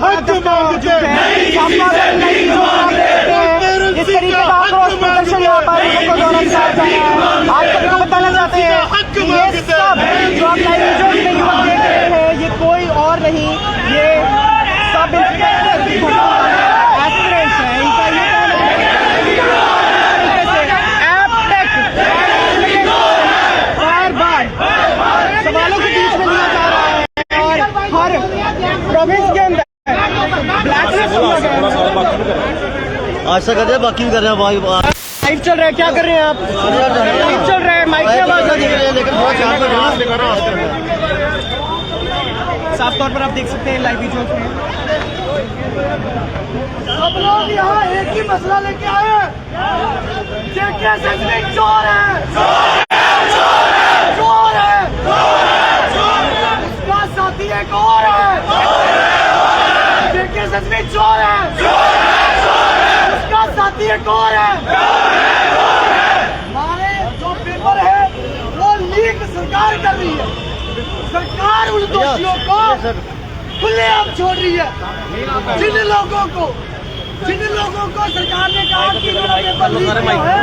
हक मांगते हैं। इस तरीके का आक्रोश प्रदर्शन यहाँ पर आप सबको बताना चाहते हैं कि ये सब जो आप लाइव विजुअल्स में युवक देख रहे हैं ये कोई और नहीं, ये सब इंस्पेक्टर एस्पिरेंट्स हैं। इनका ये बार बार सवालों के बीच में लिया जा रहा है और हर प्रोविंस के अंदर आज तक कर रहे हैं, बाकी भी कर रहे हैं। लाइव चल रहा है, क्या कर रहे हैं आप? लाइव चल रहा है, माइक की आवाज आ रही है, लेकिन बहुत साफ तौर पर आप देख सकते हैं लाइव विजुअल्स में। सब लोग यहाँ एक ही मसला लेके आए हैं, जेकेएसएस में चोर है, चोर है, उसका साथी एक और है, जेकेएसएस में चोर है, उसका साथी एक और है। हमारे जो पेपर है वो लीक सरकार कर रही है, सरकार उन दोषियों को खुलेआम छोड़ रही है। जिन लोगों को सरकार ने कहा कि इन्होंने पेपर लीक किया है,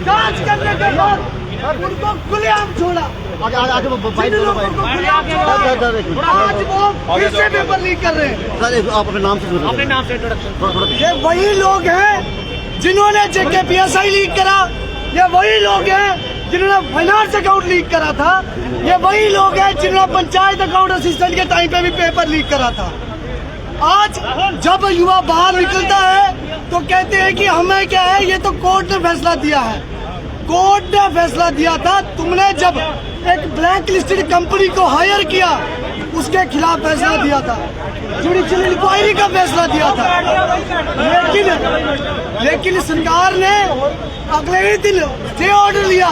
जांच करने के बाद उनको खुलेआम छोड़ा। जिन लोगों को खुलेआम छोड़ा, आज वो फिर से पेपर लीक कर रहे हैं। सर आप अपने नाम से ये वही लोग हैं जिन्होंने जेकेपीएसआई लीक करा, ये वही लोग हैं जिन्होंने फाइनेंस अकाउंट लीक करा था, ये वही लोग हैं जिन्होंने पंचायत अकाउंट असिस्टेंट के टाइम पे भी पेपर लीक करा था। आज जब युवा बाहर निकलता है तो कहते हैं कि हमें क्या है, ये तो कोर्ट ने फैसला दिया है। कोर्ट ने फैसला दिया था, तुमने जब एक ब्लैक लिस्टेड कंपनी को हायर किया उसके खिलाफ फैसला दिया था, जुडिशियल इंक्वायरी का फैसला दिया था। लेकिन सरकार ने अगले ही दिन स्टे ऑर्डर लिया।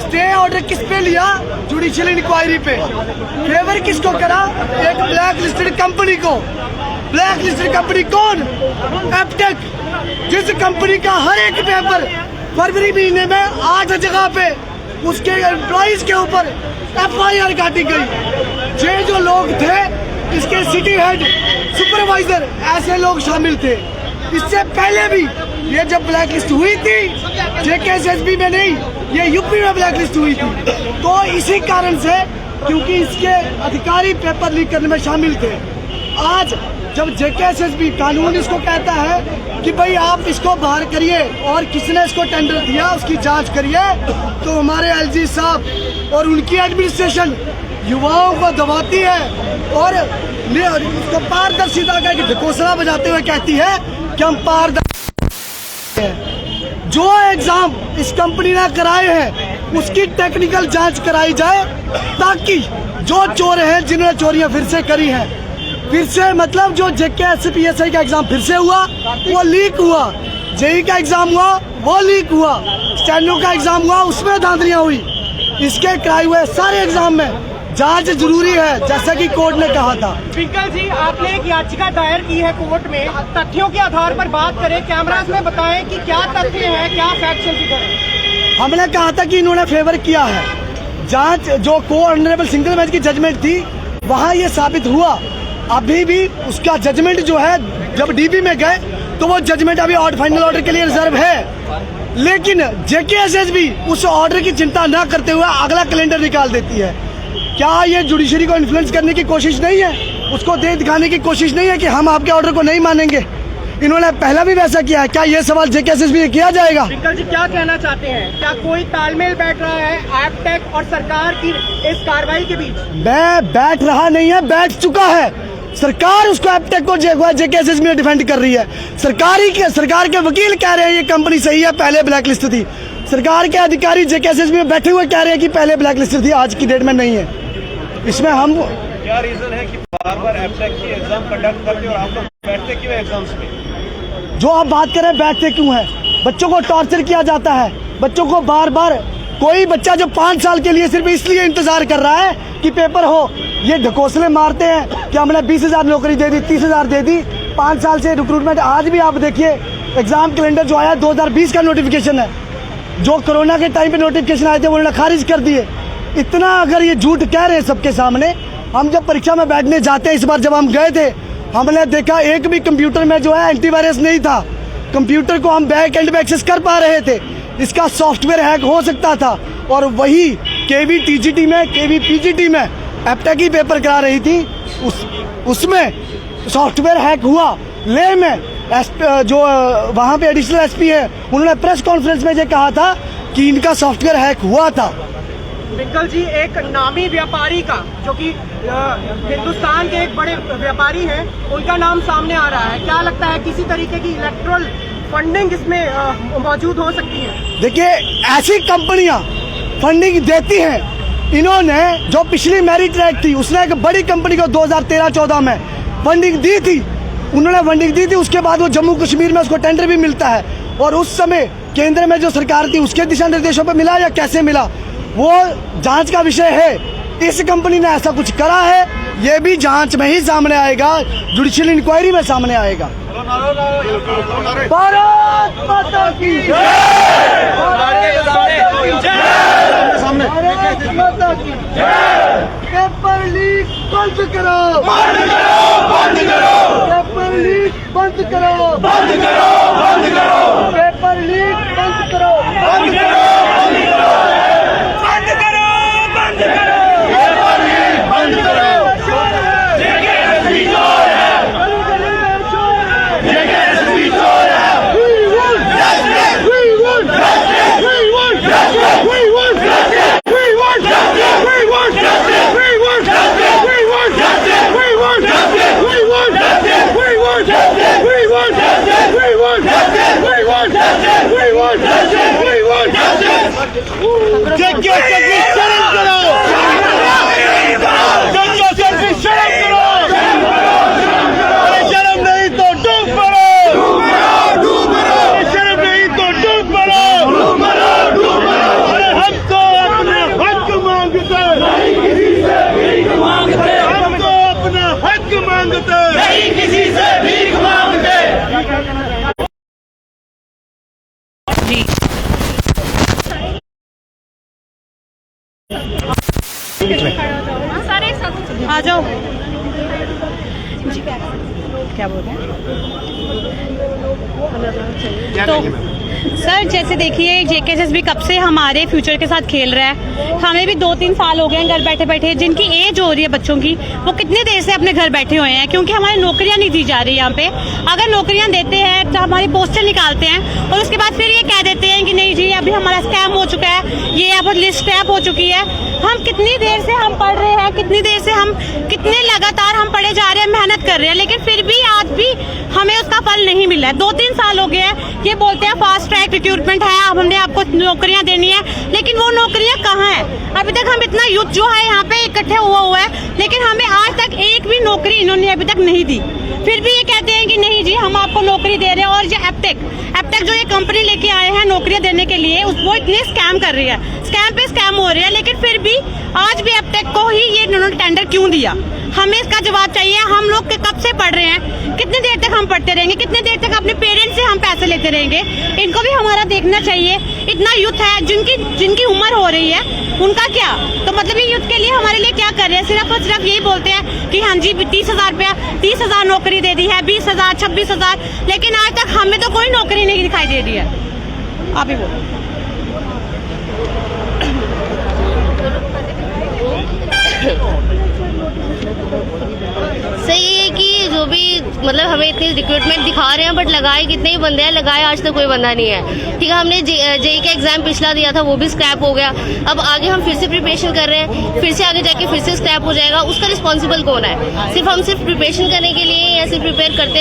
स्टे ऑर्डर किस पे लिया? जुडिशियल इंक्वायरी पे। फेवर किसको करा? एक ब्लैक लिस्टेड कंपनी को। ब्लैक लिस्टेड कंपनी कौन? एपटेक, जिस कंपनी का हर एक पेपर फरवरी महीने में 8 जगह पे उसके एम्प्लॉइज के ऊपर FIR काटी गई। ये जो लोग थे, इसके सिटी हेड, सुपरवाइजर, ऐसे लोग शामिल थे। इससे पहले भी ये जब ब्लैक लिस्ट हुई थी, जेकेएसएसबी में नहीं, ये यूपी में ब्लैक लिस्ट हुई थी। तो इसी कारण से, क्योंकि इसके अधिकारी पेपर लीक करने में शामिल थे, आज जब जेकेएसएसबी कानून इसको कहता है कि भाई आप इसको बाहर करिए और किसने इसको टेंडर दिया उसकी जांच करिए, तो हमारे एलजी साहब और उनकी एडमिनिस्ट्रेशन युवाओं को दबाती है और उसको पारदर्शिता का ढकोसला बजाते हुए कहती है कि हम पारदर्शी हैं। जो एग्जाम इस कंपनी ने कराए हैं उसकी टेक्निकल जांच कराई जाए, ताकि जो चोर हैं जिन्होंने चोरियां फिर से करी हैं, फिर से मतलब जो जेकेएसपीएसआई का एग्जाम फिर से हुआ वो लीक हुआ, जेई का एग्जाम हुआ वो लीक हुआ, स्टेनो का एग्जाम हुआ उसमें धांधलियां हुई। इसके कराए हुए सारे एग्जाम में जांच जरूरी है, जैसा कि कोर्ट ने कहा था। ट्विंकल जी, आपने एक याचिका दायर की है कोर्ट में, तथ्यों के आधार पर बात करें, कैमरास में बताएं कि क्या तथ्य है, क्या फैक्चुअल फिगर है। हमने कहा था कि इन्होंने फेवर किया है। जांच जो को ऑनरेबल सिंगल बेंच की जजमेंट थी वहाँ ये साबित हुआ। अभी भी उसका जजमेंट जो है, जब डीबी में गए तो वो जजमेंट अभी फाइनल ऑर्डर के लिए रिजर्व है। लेकिन जेकेएसएसबी उस ऑर्डर की चिंता न करते हुए अगला कैलेंडर निकाल देती है। क्या ये जुडिशरी को इन्फ्लुएंस करने की कोशिश नहीं है? उसको दे दिखाने की कोशिश नहीं है कि हम आपके ऑर्डर को नहीं मानेंगे? इन्होंने पहला भी वैसा किया है। क्या ये सवाल जेकेएसएसबी किया जाएगा? ट्विंकल जी, क्या कहना चाहते हैं? क्या कोई तालमेल बैठ रहा है एपटेक और सरकार की इस कार्रवाई के बीच? बैठ रहा नहीं है, बैठ चुका है। सरकार उसको एपटेक को जेकेएसएसबी में डिफेंड कर रही है। सरकार के वकील कह रहे हैं ये कंपनी सही है, पहले ब्लैक लिस्ट थी। सरकार के अधिकारी जेकेएसएसबी में बैठे हुए कह रहे हैं कि पहले ब्लैक लिस्ट थी, आज की डेट में नहीं है। इसमें हम क्या रीजन है कि बार-बार एपटेक की एग्जाम कंडक्ट करते और आप लोग बैठते क्यों एग्जाम्स में? जो आप बात करें बैठते क्यों है? बच्चों को टॉर्चर किया जाता है। बच्चों को बार बार, कोई बच्चा जो 5 साल के लिए सिर्फ इसलिए इंतजार कर रहा है कि पेपर हो, ये ढकोसले मारते हैं कि हमने 20,000 नौकरी दे दी, 30,000 दे दी। 5 साल से रिक्रूटमेंट, आज भी आप देखिए एग्जाम कैलेंडर जो आया 2020 का नोटिफिकेशन है, जो कोरोना के टाइम पे नोटिफिकेशन आए थे उन्होंने खारिज कर दिए। इतना अगर ये झूठ कह रहे हैं सबके सामने, हम जब परीक्षा में बैठने जाते हैं, इस बार जब हम गए थे हमने देखा एक भी कंप्यूटर में जो है एंटीवायरस नहीं था। कंप्यूटर को हम बैक एंड में एक्सेस कर पा रहे थे, इसका सॉफ्टवेयर हैक हो सकता था। और वही केवी टीजीटी में, केवी पीजीटी में एप्टेक ही पेपर करा रही थी, उसमें सॉफ्टवेयर हैक हुआ। ले में जो वहाँ पे एडिशनल एसपी है, उन्होंने प्रेस कॉन्फ्रेंस में ये कहा था कि इनका सॉफ्टवेयर हैक हुआ था। पिंकल जी, एक नामी व्यापारी का, जो कि हिंदुस्तान के एक बड़े व्यापारी हैं, उनका नाम सामने आ रहा है। क्या लगता है किसी तरीके की इलेक्ट्रल फंडिंग इसमें मौजूद हो सकती है? देखिए, ऐसी कंपनियां फंडिंग देती हैं। इन्होंने जो पिछली मैरिट रैक थी, उसने एक बड़ी कंपनी को 2013-14 में फंडिंग दी थी। उन्होंने फंडिंग दी थी, उसके बाद वो जम्मू कश्मीर में उसको टेंडर भी मिलता है। और उस समय केंद्र में जो सरकार थी, उसके दिशा निर्देशों पर मिला या कैसे मिला, वो जांच का विषय है। इस कंपनी ने ऐसा कुछ करा है, ये भी जांच में ही सामने आएगा, जुडिशियल इंक्वायरी में सामने आएगा। भारत माता की जय! भारत माता की जय! पेपर लीक बंद करो, बंद करो, बंद करो! पेपर लीक बंद करो, बंद करो, बंद करो! पेपर लीक बंद करो, बंद करो, बंद करो! बंद करो, बंद करो! पेपर लीक बंद करो! शर्म नहीं तो डूब पड़ो, शर्म नहीं तो डूब पड़ो। हम तो अपना हक मांगते, हम तो अपना हक मांगते, नहीं किसी से भीख मांगते। आ जाओ। क्या बोल रहे हैं? तो सर, जैसे देखिए, जेकेएसएसबी कब से हमारे फ्यूचर के साथ खेल रहा है। हमें भी 2-3 साल हो गए हैं घर बैठे बैठे। जिनकी एज हो रही है बच्चों की, वो कितने देर से अपने घर बैठे हुए हैं, क्योंकि हमारी नौकरियां नहीं दी जा रही यहाँ पे। अगर नौकरियां देते हैं तो हमारी पोस्टर निकालते हैं और उसके बाद फिर ये कह देते हैं कि नहीं जी, अभी हमारा स्कैम हो चुका है, ये यहाँ पर लिस्ट स्क्रैप हो चुकी है। हम कितनी देर से हम पढ़ रहे हैं, कितनी देर से हम, कितने लगातार हम पढ़े जा रहे हैं, मेहनत कर रहे हैं, लेकिन फिर भी आज भी हमें उसका फल नहीं मिला है। 2-3 साल हो गए हैं। ये बोलते हैं फास्ट ट्रैक रिक्रूटमेंट है, अब हमने आपको नौकरियां देनी है, लेकिन वो नौकरियां कहाँ है? अभी तक हम इतना यूथ जो है यहाँ पे इकट्ठे हुआ है, लेकिन हमें आज तक एक भी नौकरी इन्होंने अभी तक नहीं दी। फिर भी ये कहते हैं कि नहीं जी, हम आपको नौकरी दे रहे हैं। और जो एप्टेक जो ये कंपनी लेके आए हैं नौकरियां देने के लिए, वो इतने स्कैम कर रही है, स्कैम पे स्कैम हो रहे हैं। लेकिन फिर भी आज भी एप्टेक को ही ये इन्होंने टेंडर क्यों दिया? हमें इसका जवाब चाहिए। हम लोग कब से पढ़ रहे हैं, कितनी देर तक हम पढ़ते रहेंगे, कितने देर तक अपने पेरेंट्स से हम पैसे लेते रहेंगे? इनको भी हमारा देखना चाहिए। इतना यूथ है जिनकी उम्र हो रही है, उनका क्या? तो मतलब ये यूथ के लिए हमारे लिए क्या कर रहे हैं? सिर्फ और सिर्फ यही बोलते हैं कि हाँ जी 30,000 रुपया, 30,000 नौकरी दे दी है, 20,000, 26,000, लेकिन आज तक हमें तो कोई नौकरी नहीं दिखाई दे रही है। आप ही बोलो। सही है कि जो भी मतलब हमें इतनी रिक्रूटमेंट दिखा रहे हैं, बट लगाए कितने ही बंदे हैं, लगाए आज तक कोई बंदा नहीं है। ठीक है, हमने जेई का एग्जाम पिछला दिया था, वो भी स्क्रैप हो गया। अब आगे हम फिर से प्रिपरेशन कर रहे हैं, फिर से आगे जाके फिर से स्क्रैप हो जाएगा। उसका रिस्पॉन्सिबल कौन है? सिर्फ हम सिर्फ प्रिपरेशन करने के लिए या सिर्फ प्रिपेयर करते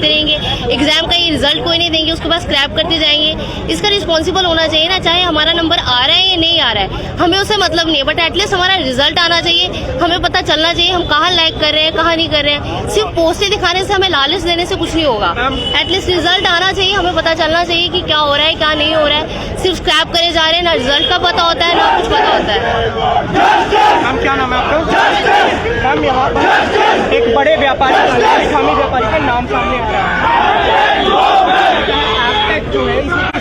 रहेंगे, एग्जाम का ये रिजल्ट कोई नहीं देंगे, उसके बाद स्क्रैप करते जाएंगे। इसका रिस्पॉन्सिबल होना चाहिए ना, चाहे हमारा नंबर आ रहा है या नहीं आ रहा है, हमें उससे मतलब नहीं है, बट एटलीस्ट हमारा रिजल्ट आना चाहिए। हमें पता चलना चाहिए हम कहाँ लाइक कर रहे हैं, कहाँ नहीं कर रहे हैं। सिर्फ पोस्टें दिखाने से, हमें लालच देने से कुछ नहीं होगा। एटलीस्ट रिजल्ट आना चाहिए, हमें पता चलना चाहिए कि क्या हो रहा है, क्या नहीं हो रहा है। सिर्फ स्क्रैप करे जा रहे हैं, ना रिजल्ट का पता होता है, ना कुछ पता होता है। हम क्या नाम है आपका? हम यहाँ पर एक बड़े व्यापारी, व्यापारी का नाम सामने आ रहा है। जो है